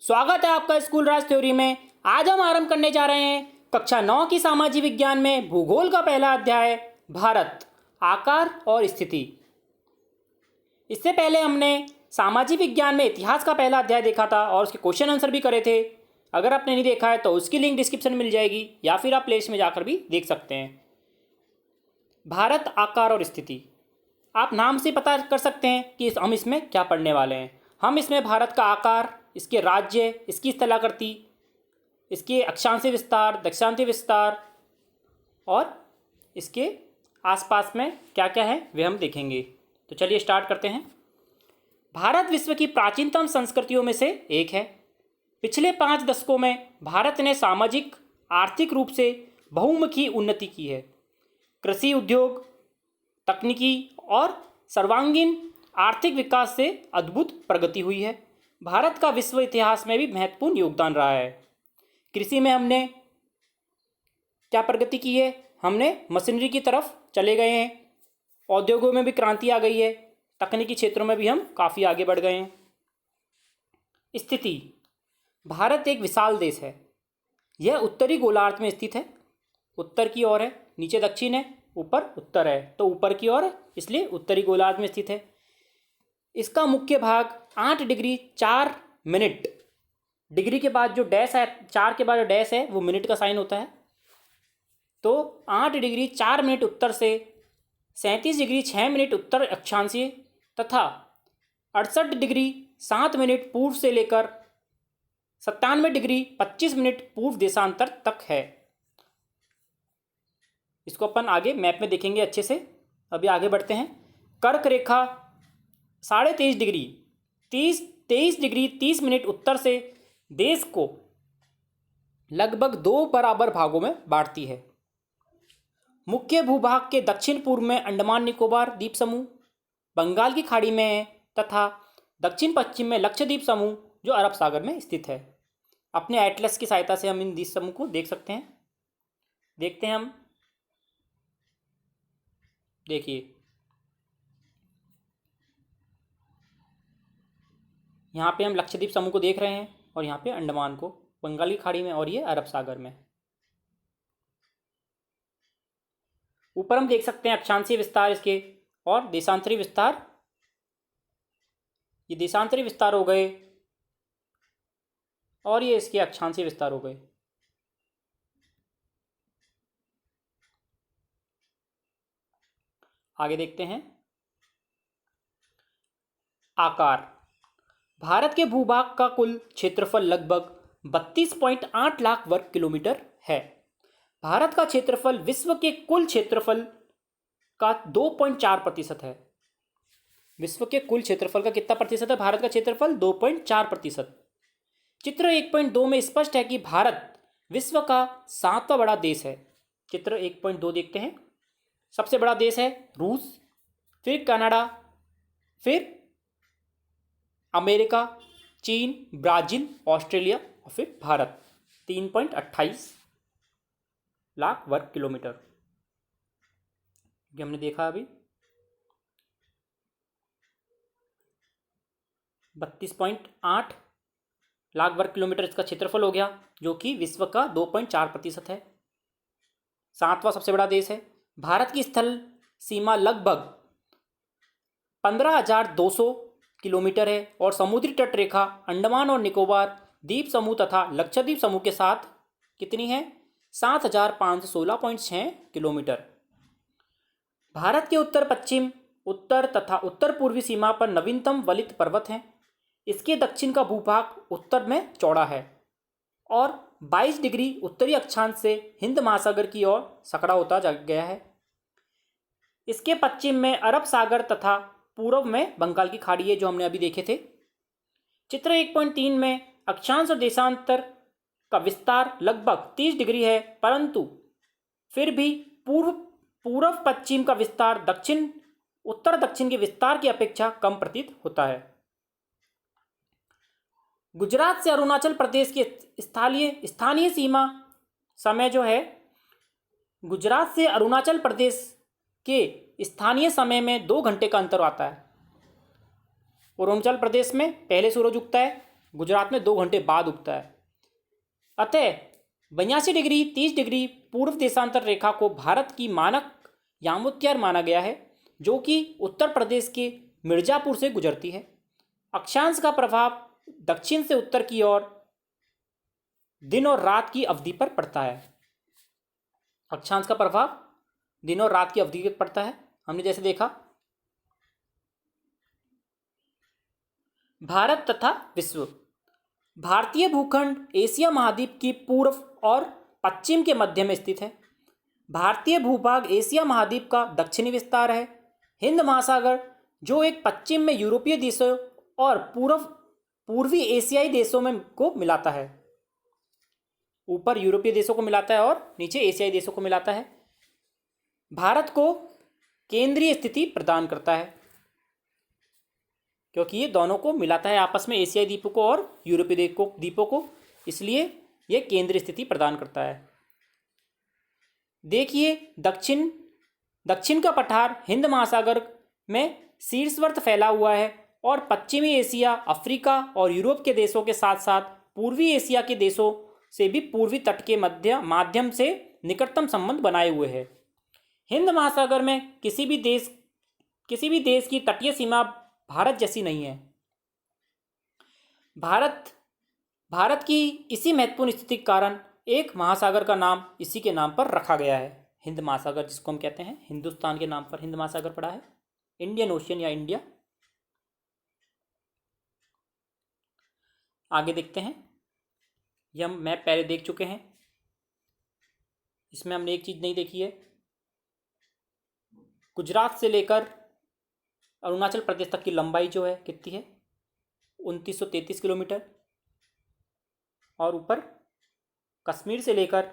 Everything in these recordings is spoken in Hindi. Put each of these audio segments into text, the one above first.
स्वागत है आपका स्कूल राज थ्योरी में। आज हम आरंभ करने जा रहे हैं कक्षा 9 की सामाजिक विज्ञान में भूगोल का पहला अध्याय भारत, आकार और स्थिति। इससे पहले हमने सामाजिक विज्ञान में इतिहास का पहला अध्याय देखा था और उसके क्वेश्चन आंसर भी करे थे। अगर आपने नहीं देखा है तो उसकी लिंक डिस्क्रिप्शन में मिल जाएगी या फिर आप प्लेलिस्ट में जाकर भी देख सकते हैं। भारत, आकार और स्थिति। आप नाम से पता कर सकते हैं कि हम इसमें क्या पढ़ने वाले हैं। हम इसमें भारत का आकार, इसके राज्य, इसकी स्थलाकृति, इसके अक्षांशीय विस्तार, दक्षांशीय विस्तार और इसके आसपास में क्या क्या है वे हम देखेंगे। तो चलिए स्टार्ट करते हैं। भारत विश्व की प्राचीनतम संस्कृतियों में से एक है। पिछले 5 दशकों में भारत ने सामाजिक आर्थिक रूप से बहुमुखी उन्नति की है। कृषि, उद्योग, तकनीकी और सर्वांगीण आर्थिक विकास से अद्भुत प्रगति हुई है। भारत का विश्व इतिहास में भी महत्वपूर्ण योगदान रहा है। कृषि में हमने क्या प्रगति की है? हमने मशीनरी की तरफ चले गए हैं। औद्योगों में भी क्रांति आ गई है। तकनीकी क्षेत्रों में भी हम काफ़ी आगे बढ़ गए हैं। स्थिति। भारत एक विशाल देश है। यह उत्तरी गोलार्ध में स्थित है। उत्तर की ओर है, नीचे दक्षिण है, ऊपर उत्तर है, तो ऊपर की ओर है, इसलिए उत्तरी गोलार्ध में स्थित है। इसका मुख्य भाग 8 डिग्री 4 मिनट, डिग्री के बाद जो डैश है, 4 के बाद जो डैश है वो मिनट का साइन होता है। तो 8 डिग्री 4 मिनट उत्तर से 37 डिग्री 6 मिनट उत्तर अक्षांशीय तथा 68 डिग्री 7 मिनट पूर्व से लेकर 97 डिग्री 25 मिनट पूर्व देशांतर तक है। इसको अपन आगे मैप में देखेंगे अच्छे से। अभी आगे बढ़ते हैं। कर्क रेखा 23.5 डिग्री 23 डिग्री 30 मिनट उत्तर से देश को लगभग 2 बराबर भागों में बांटती है। मुख्य भूभाग के दक्षिण पूर्व में अंडमान निकोबार द्वीप समूह बंगाल की खाड़ी में है तथा दक्षिण पश्चिम में लक्षद्वीप समूह जो अरब सागर में स्थित है। अपने एटलस की सहायता से हम इन द्वीप समूह को देख सकते हैं। देखते हैं हम। देखिए, यहाँ पे हम लक्षद्वीप समूह को देख रहे हैं और यहाँ पे अंडमान को, बंगाल की खाड़ी में, और ये अरब सागर में। ऊपर हम देख सकते हैं अक्षांशीय विस्तार इसके और देशांतरी विस्तार। ये देशांतरी विस्तार हो गए और ये इसके अक्षांशीय विस्तार हो गए। आगे देखते हैं। आकार। भारत के भूभाग का कुल क्षेत्रफल लगभग 32.8 लाख वर्ग किलोमीटर है। भारत का क्षेत्रफल विश्व के कुल क्षेत्रफल का 2.4% है। विश्व के कुल क्षेत्रफल का कितना प्रतिशत है? भारत का क्षेत्रफल 2.4%। चित्र 1.2 में स्पष्ट है कि भारत विश्व का 7वां बड़ा देश है। चित्र 1.2 देखते हैं। सबसे बड़ा देश है रूस, फिर कनाडा, फिर अमेरिका, चीन, ब्राज़ील, ऑस्ट्रेलिया और फिर भारत। 3.28 लाख वर्ग किलोमीटर ये हमने देखा। अभी 32.8 लाख वर्ग किलोमीटर इसका क्षेत्रफल हो गया, जो कि विश्व का 2.4% है। 7वां सबसे बड़ा देश है। भारत की स्थल सीमा लगभग 15,200 किलोमीटर है और समुद्री तट रेखा अंडमान और निकोबार द्वीप समूह तथा लक्षद्वीप समूह के साथ कितनी है? 7,516.6 किलोमीटर। भारत के उत्तर पश्चिम, उत्तर तथा उत्तर पूर्वी सीमा पर नवीनतम वलित पर्वत हैं। इसके दक्षिण का भूभाग उत्तर में चौड़ा है और 22 डिग्री उत्तरी अक्षांश से हिंद महासागर की ओर सकड़ा होता जा गया है। इसके पश्चिम में अरब सागर तथा पूर्व में बंगाल की खाड़ी है, जो हमने अभी देखे थे। चित्र 1.3 में अक्षांश और देशांतर का विस्तार लगभग 30 डिग्री है, परंतु फिर भी पूर्व पश्चिम का विस्तार दक्षिण उत्तर दक्षिण के विस्तार की अपेक्षा कम प्रतीत होता है। गुजरात से अरुणाचल प्रदेश की स्थानीय सीमा समय जो है, गुजरात से अरुणाचल प्रदेश के स्थानीय समय में 2 घंटे का अंतर आता है। अरुणाचल प्रदेश में पहले सूरज उगता है गुजरात में 2 घंटे बाद उगता है। अतः 82 डिग्री 30 डिग्री पूर्व देशांतर रेखा को भारत की मानक यामुत्यार माना गया है, जो कि उत्तर प्रदेश के मिर्जापुर से गुजरती है। अक्षांश का प्रभाव दक्षिण से उत्तर की ओर दिन और रात की अवधि पर पड़ता है। अक्षांश का प्रभाव दिन और रात की अवधि पर पड़ता है। हमने जैसे देखा, भारत तथा विश्व। भारतीय भूखंड एशिया महाद्वीप की पूर्व और पश्चिम के मध्य में स्थित है। भारतीय भूभाग एशिया महाद्वीप का दक्षिणी विस्तार है। हिंद महासागर, जो एक पश्चिम में यूरोपीय देशों और पूर्वी एशियाई देशों में को मिलाता है। ऊपर यूरोपीय देशों को मिलाता है और नीचे एशियाई देशों को मिलाता है। भारत को केंद्रीय स्थिति प्रदान करता है, क्योंकि ये दोनों को मिलाता है आपस में, एशियाई द्वीपों को और यूरोपीय द्वीपों को, इसलिए ये केंद्रीय स्थिति प्रदान करता है। देखिए, दक्षिण का पठार हिंद महासागर में शीर्षवर्त फैला हुआ है और पश्चिमी एशिया, अफ्रीका और यूरोप के देशों के साथ साथ पूर्वी एशिया के देशों से भी पूर्वी तट के माध्यम से निकटतम संबंध बनाए हुए है। हिंद महासागर में किसी भी देश की तटीय सीमा भारत जैसी नहीं है। भारत की इसी महत्वपूर्ण स्थिति के कारण एक महासागर का नाम इसी के नाम पर रखा गया है। हिंद महासागर, जिसको हम कहते हैं हिंदुस्तान के नाम पर हिंद महासागर पड़ा है, इंडियन ओशियन या इंडिया। आगे देखते हैं, यह हम मैप पहले देख चुके हैं, इसमें हमने एक चीज़ नहीं देखी है। गुजरात से लेकर अरुणाचल प्रदेश तक की लंबाई जो है कितनी है, 2933 किलोमीटर। और ऊपर कश्मीर से लेकर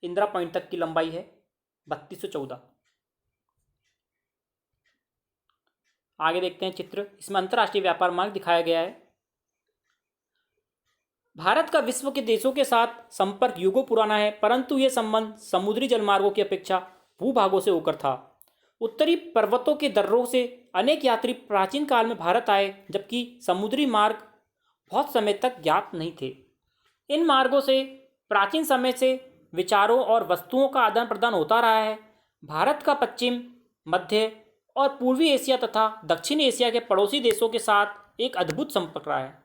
इंदिरा पॉइंट तक की लंबाई है 3214। आगे देखते हैं चित्र, इसमें अंतर्राष्ट्रीय व्यापार मार्ग दिखाया गया है। भारत का विश्व के देशों के साथ संपर्क युगों पुराना है, परंतु यह संबंध समुद्री जलमार्गों की अपेक्षा भूभागों से होकर था। उत्तरी पर्वतों के दर्रों से अनेक यात्री प्राचीन काल में भारत आए, जबकि समुद्री मार्ग बहुत समय तक ज्ञात नहीं थे। इन मार्गों से प्राचीन समय से विचारों और वस्तुओं का आदान प्रदान होता रहा है। भारत का पश्चिम, मध्य और पूर्वी एशिया तथा दक्षिण एशिया के पड़ोसी देशों के साथ एक अद्भुत संपर्क रहा है।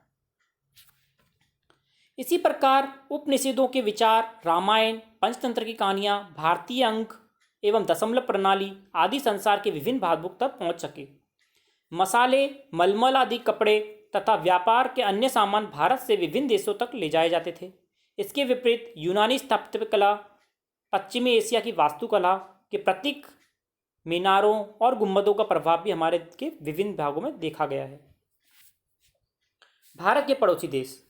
इसी प्रकार उपनिषदों के विचार, रामायण, पंचतंत्र की कहानियाँ, भारतीय अंक एवं दशमलव प्रणाली आदि संसार के विभिन्न भागों तक पहुँच सके। मसाले, मलमल आदि कपड़े तथा व्यापार के अन्य सामान भारत से विभिन्न देशों तक ले जाए जाते थे। इसके विपरीत यूनानी स्थापत्य कला, पश्चिमी एशिया की वास्तुकला के प्रतीक मीनारों और गुंबदों का प्रभाव भी हमारे के विभिन्न भागों में देखा गया है। भारत के पड़ोसी देश।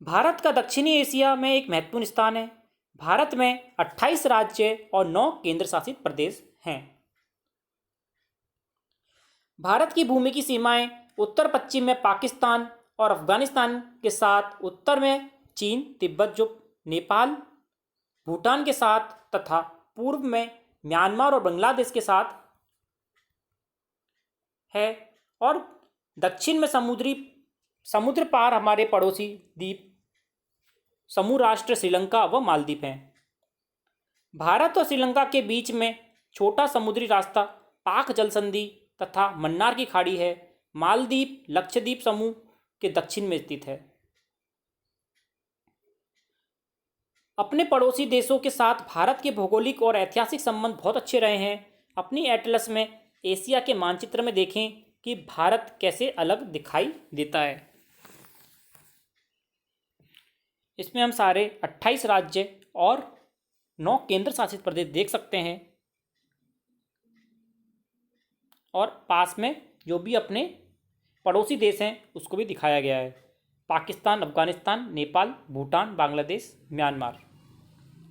भारत का दक्षिणी एशिया में एक महत्वपूर्ण स्थान है। भारत में 28 राज्य और 9 केंद्र शासित प्रदेश हैं। भारत की भूमि की सीमाएं उत्तर पश्चिम में पाकिस्तान और अफगानिस्तान के साथ, उत्तर में चीन, तिब्बत, जो नेपाल, भूटान के साथ तथा पूर्व में म्यांमार और बांग्लादेश के साथ है, और दक्षिण में समुद्र पार हमारे पड़ोसी द्वीप समूह राष्ट्र श्रीलंका व मालदीव हैं। भारत और श्रीलंका के बीच में छोटा समुद्री रास्ता पाक जल संधि तथा मन्नार की खाड़ी है। मालदीव लक्षद्वीप समूह के दक्षिण में स्थित है। अपने पड़ोसी देशों के साथ भारत के भौगोलिक और ऐतिहासिक संबंध बहुत अच्छे रहे हैं। अपनी एटलस में एशिया के मानचित्र में देखें कि भारत कैसे अलग दिखाई देता है। इसमें हम सारे 28 राज्य और 9 केंद्र शासित प्रदेश देख सकते हैं, और पास में जो भी अपने पड़ोसी देश हैं उसको भी दिखाया गया है। पाकिस्तान, अफगानिस्तान, नेपाल, भूटान, बांग्लादेश, म्यांमार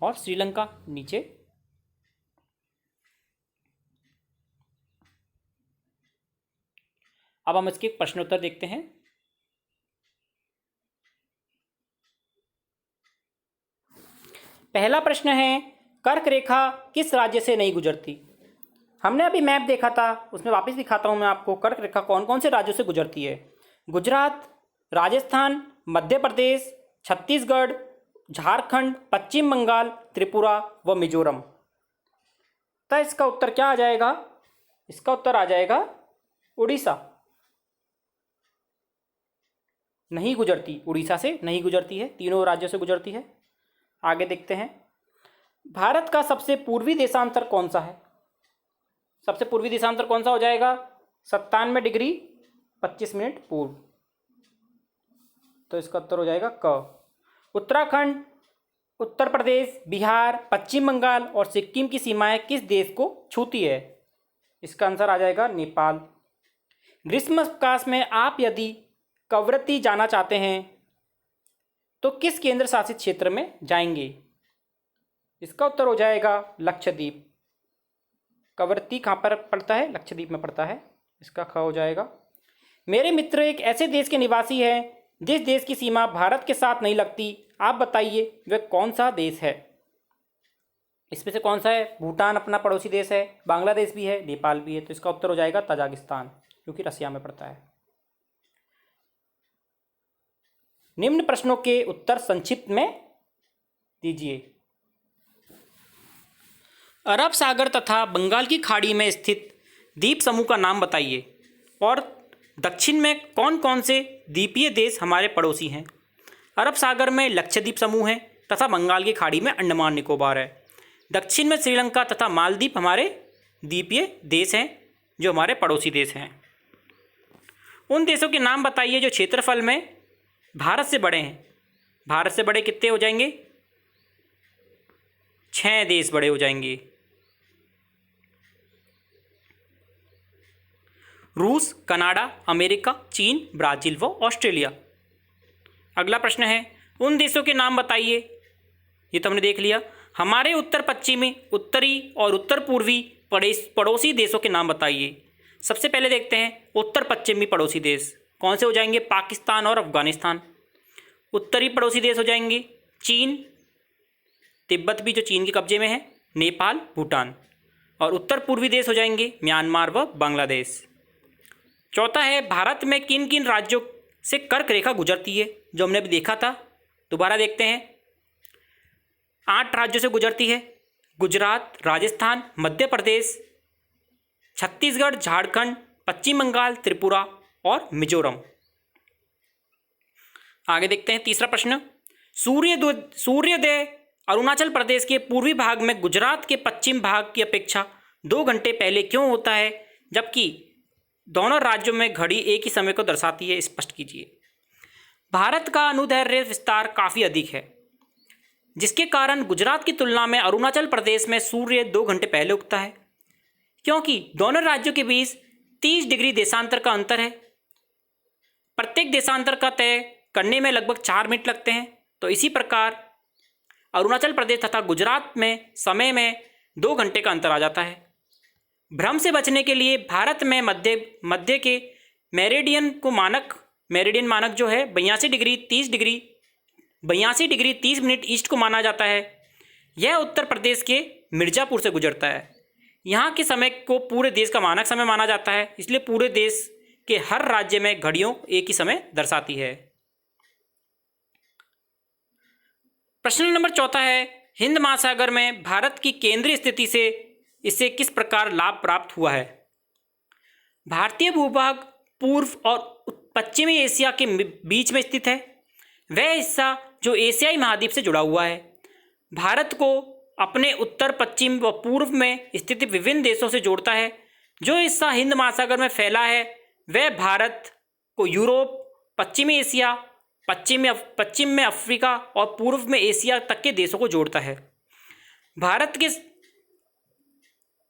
और श्रीलंका नीचे। अब हम इसके प्रश्नोत्तर देखते हैं। पहला प्रश्न है, कर्क रेखा किस राज्य से नहीं गुजरती? हमने अभी मैप देखा था, उसमें वापस दिखाता हूं मैं आपको। कर्क रेखा कौन कौन से राज्यों से गुजरती है? गुजरात, राजस्थान, मध्य प्रदेश, छत्तीसगढ़, झारखंड, पश्चिम बंगाल, त्रिपुरा व मिजोरम। तो इसका उत्तर क्या आ जाएगा? इसका उत्तर आ जाएगा उड़ीसा। नहीं गुजरती, उड़ीसा से नहीं गुजरती है, तीनों राज्यों से गुजरती है। आगे देखते हैं, भारत का सबसे पूर्वी देशांतर कौन सा है? सबसे पूर्वी देशांतर कौन सा हो जाएगा? 97 डिग्री 25 मिनट पूर्व। तो इसका उत्तर हो जाएगा क। उत्तराखंड, उत्तर प्रदेश, बिहार, पश्चिम बंगाल और सिक्किम की सीमाएं किस देश को छूती है? इसका आंसर आ जाएगा नेपाल। ग्रीष्म अवकाश में आप यदि कवरत्ती जाना चाहते हैं तो किस केंद्र शासित क्षेत्र में जाएंगे? इसका उत्तर हो जाएगा लक्षद्वीप। कवरत्ती कहाँ पर पड़ता है? लक्षद्वीप में पड़ता है। इसका ख हो जाएगा। मेरे मित्र एक ऐसे देश के निवासी हैं जिस देश की सीमा भारत के साथ नहीं लगती, आप बताइए वह कौन सा देश है? इसमें से कौन सा है? भूटान अपना पड़ोसी देश है, बांग्लादेश भी है, नेपाल भी है। तो इसका उत्तर हो जाएगा तजाकिस्तान, क्योंकि रसिया में पड़ता है। निम्न प्रश्नों के उत्तर संक्षिप्त में दीजिए। अरब सागर तथा बंगाल की खाड़ी में स्थित द्वीप समूह का नाम बताइए और दक्षिण में कौन कौन से द्वीपीय देश हमारे पड़ोसी हैं? अरब सागर में लक्षद्वीप समूह है तथा बंगाल की खाड़ी में अंडमान निकोबार है। दक्षिण में श्रीलंका तथा मालदीव हमारे द्वीपीय देश हैं जो हमारे पड़ोसी देश हैं। उन देशों के नाम बताइए जो क्षेत्रफल में भारत से बड़े हैं। भारत से बड़े कितने हो जाएंगे? 6 देश बड़े हो जाएंगे। रूस, कनाडा, अमेरिका, चीन, ब्राज़ील व ऑस्ट्रेलिया। अगला प्रश्न है, उन देशों के नाम बताइए। ये तो हमने देख लिया। हमारे उत्तर पश्चिमी, उत्तरी और उत्तर पूर्वी पड़ोसी देशों के नाम बताइए। सबसे पहले देखते हैं उत्तर पश्चिमी पड़ोसी देश कौन से हो जाएंगे? पाकिस्तान और अफगानिस्तान। उत्तरी पड़ोसी देश हो जाएंगे चीन, तिब्बत भी जो चीन के कब्जे में है, नेपाल, भूटान। और उत्तर पूर्वी देश हो जाएंगे म्यांमार व बांग्लादेश। चौथा है, भारत में किन किन राज्यों से कर्क रेखा गुजरती है? जो हमने अभी देखा था, दोबारा देखते हैं। 8 राज्यों से गुजरती है। गुजरात, राजस्थान, मध्य प्रदेश, छत्तीसगढ़, झारखंड, पश्चिम बंगाल, त्रिपुरा और मिजोरम। आगे देखते हैं तीसरा प्रश्न, सूर्योदय अरुणाचल प्रदेश के पूर्वी भाग में गुजरात के पश्चिम भाग की अपेक्षा 2 घंटे पहले क्यों होता है, जबकि दोनों राज्यों में घड़ी एक ही समय को दर्शाती है? स्पष्ट कीजिए। भारत का अनुदैर्ध्य विस्तार काफ़ी अधिक है, जिसके कारण गुजरात की तुलना में अरुणाचल प्रदेश में सूर्य 2 घंटे पहले उगता है, क्योंकि दोनों राज्यों के बीच 30 डिग्री देशांतर का अंतर है। प्रत्येक देशांतर का तय करने में लगभग 4 मिनट लगते हैं। तो इसी प्रकार अरुणाचल प्रदेश तथा गुजरात में समय में 2 घंटे का अंतर आ जाता है। भ्रम से बचने के लिए भारत में मध्य के मेरिडियन मानक जो है 82 डिग्री 30 मिनट ईस्ट को माना जाता है। यह उत्तर प्रदेश के मिर्ज़ापुर से गुजरता है। यहाँ के समय को पूरे देश का मानक समय माना जाता है, इसलिए पूरे देश के हर राज्य में घड़ियों एक ही समय दर्शाती है। प्रश्न नंबर 4 है, हिंद महासागर में भारत की केंद्रीय स्थिति से इससे किस प्रकार लाभ प्राप्त हुआ है? भारतीय भूभाग पूर्व और पश्चिमी एशिया के बीच में स्थित है। वह हिस्सा जो एशियाई महाद्वीप से जुड़ा हुआ है। भारत को अपने उत्तर, पश्चिम व पूर्व में स्थित विभिन्न देशों से जोड़ता है। जो हिस्सा हिंद महासागर में फैला है वह भारत को यूरोप, पश्चिमी एशिया, पश्चिम में अफ्रीका और पूर्व में एशिया तक के देशों को जोड़ता है। भारत के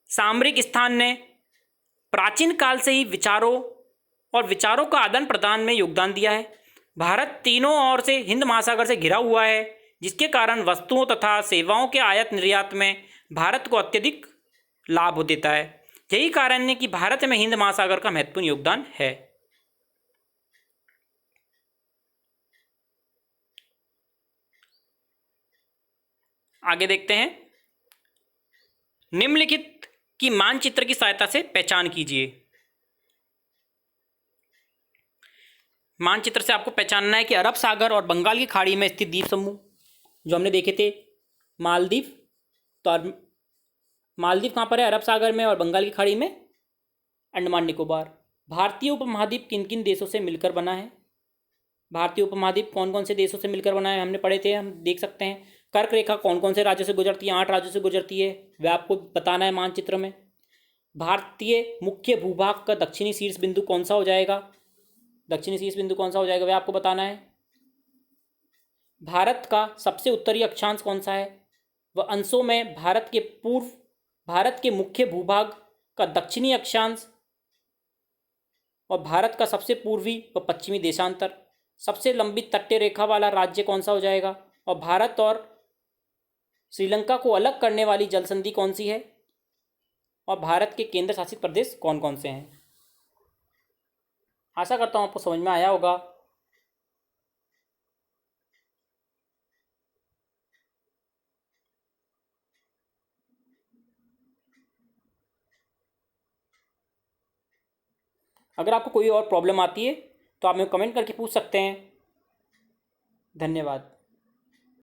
सामरिक स्थान ने प्राचीन काल से ही विचारों का आदान प्रदान में योगदान दिया है। भारत तीनों ओर से हिंद महासागर से घिरा हुआ है, जिसके कारण वस्तुओं तथा सेवाओं के आयात निर्यात में भारत को अत्यधिक लाभ देता है। यही कारण है कि भारत में हिंद महासागर का महत्वपूर्ण योगदान है। आगे देखते हैं, निम्नलिखित की मानचित्र की सहायता से पहचान कीजिए। मानचित्र से आपको पहचानना है कि अरब सागर और बंगाल की खाड़ी में स्थित द्वीप समूह जो हमने देखे थे, मालदीव। तो मालदीव कहाँ पर है? अरब सागर में। और बंगाल की खाड़ी में अंडमान निकोबार। भारतीय उपमहाद्वीप किन किन देशों से मिलकर बना है? भारतीय उपमहाद्वीप कौन कौन से देशों से मिलकर बना है हमने पढ़े थे, हम देख सकते हैं। कर्क रेखा कौन कौन से राज्यों से गुजरती है? 8 राज्यों से गुजरती है, वह आपको बताना है मानचित्र में। भारतीय मुख्य भूभाग का दक्षिणी शीर्ष बिंदु कौन सा हो जाएगा? दक्षिणी शीर्ष बिंदु कौन सा हो जाएगा, वह आपको बताना है। भारत का सबसे उत्तरी अक्षांश कौन सा है? वह अंशों में भारत के मुख्य भूभाग का दक्षिणी अक्षांश और भारत का सबसे पूर्वी व पश्चिमी देशांतर। सबसे लंबी तटीय रेखा वाला राज्य कौन सा हो जाएगा? और भारत और श्रीलंका को अलग करने वाली जल संधि कौन सी है? और भारत के केंद्र शासित प्रदेश कौन कौन से हैं? आशा करता हूँ आपको समझ में आया होगा। अगर आपको कोई और प्रॉब्लम आती है तो आप मेरे को कमेंट करके पूछ सकते हैं। धन्यवाद।